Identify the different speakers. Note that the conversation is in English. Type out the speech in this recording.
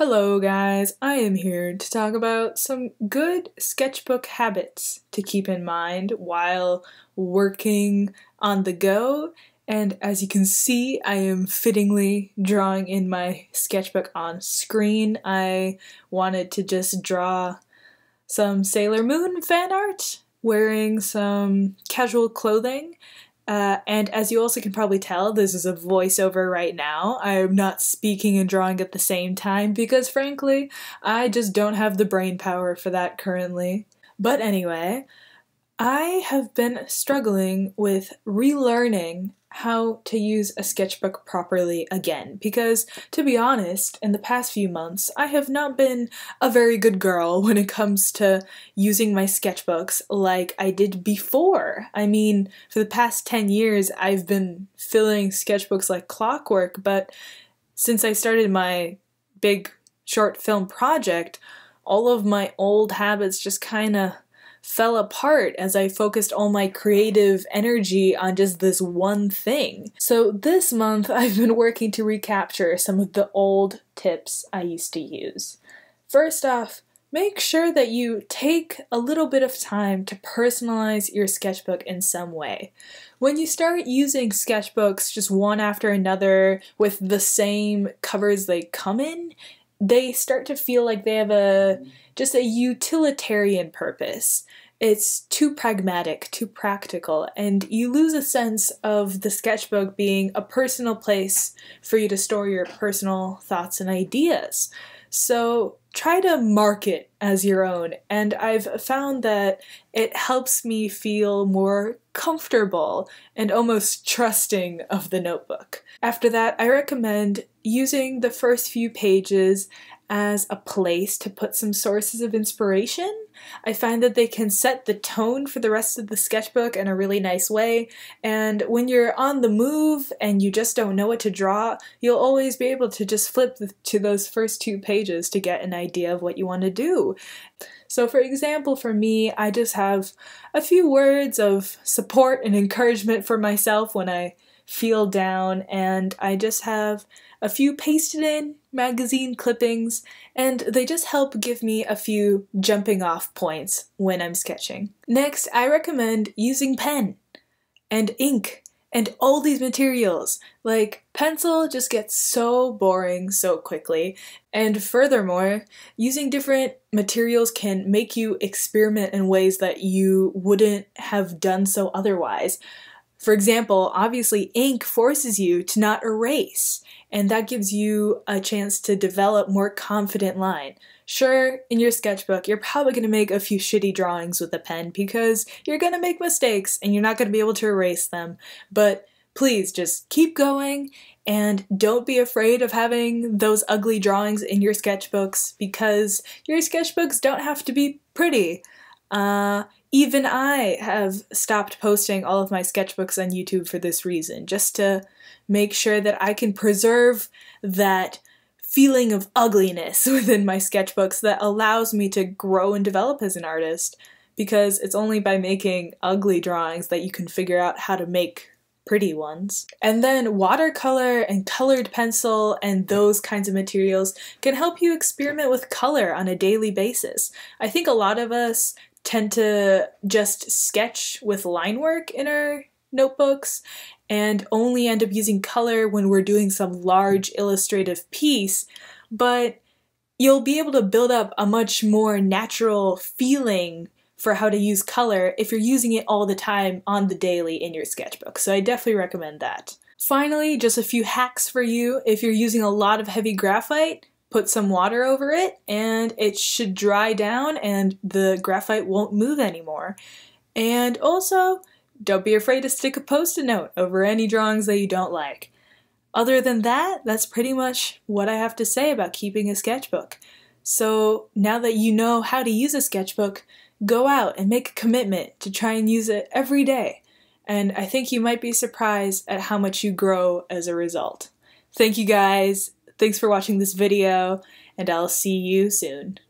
Speaker 1: Hello guys, I am here to talk about some good sketchbook habits to keep in mind while working on the go. And as you can see, I am fittingly drawing in my sketchbook on screen. I wanted to just draw some Sailor Moon fan art wearing some casual clothing. And as you also can probably tell, this is a voiceover right now. I'm not speaking and drawing at the same time because frankly, I just don't have the brain power for that currently. But anyway, I have been struggling with relearning how to use a sketchbook properly again because, to be honest, in the past few months, I have not been a very good girl when it comes to using my sketchbooks like I did before. I mean, for the past 10 years, I've been filling sketchbooks like clockwork, but since I started my big short film project, all of my old habits just kinda fell apart as I focused all my creative energy on just this one thing. So this month I've been working to recapture some of the old tips I used to use. First off, make sure that you take a little bit of time to personalize your sketchbook in some way. When you start using sketchbooks just one after another with the same covers they come in, they start to feel like they have just a utilitarian purpose. It's too pragmatic, too practical, and you lose a sense of the sketchbook being a personal place for you to store your personal thoughts and ideas. So try to mark it as your own, and I've found that it helps me feel more comfortable and almost trusting of the notebook. After that, I recommend using the first few pages as a place to put some sources of inspiration. I find that they can set the tone for the rest of the sketchbook in a really nice way, and when you're on the move and you just don't know what to draw, you'll always be able to just flip to those first two pages to get an idea of what you want to do. So for example, for me, I just have a few words of support and encouragement for myself when I feel down, and I just have a few pasted in magazine clippings, and they just help give me a few jumping off points when I'm sketching. Next, I recommend using pen and ink and all these materials. Like, pencil just gets so boring so quickly, and furthermore, using different materials can make you experiment in ways that you wouldn't have done so otherwise. For example, obviously ink forces you to not erase, and that gives you a chance to develop more confident line. Sure, in your sketchbook, you're probably going to make a few shitty drawings with a pen because you're going to make mistakes and you're not going to be able to erase them, but please just keep going and don't be afraid of having those ugly drawings in your sketchbooks because your sketchbooks don't have to be pretty. Even I have stopped posting all of my sketchbooks on YouTube for this reason, just to make sure that I can preserve that feeling of ugliness within my sketchbooks that allows me to grow and develop as an artist, because it's only by making ugly drawings that you can figure out how to make pretty ones. And then watercolor and colored pencil and those kinds of materials can help you experiment with color on a daily basis. I think a lot of us tend to just sketch with line work in our notebooks and only end up using color when we're doing some large illustrative piece, but you'll be able to build up a much more natural feeling for how to use color if you're using it all the time on the daily in your sketchbook, so I definitely recommend that. Finally, just a few hacks for you. If you're using a lot of heavy graphite, put some water over it and it should dry down and the graphite won't move anymore. And also, don't be afraid to stick a post-it note over any drawings that you don't like. Other than that, that's pretty much what I have to say about keeping a sketchbook. So now that you know how to use a sketchbook, go out and make a commitment to try and use it every day. And I think you might be surprised at how much you grow as a result. Thank you guys. Thanks for watching this video, and I'll see you soon.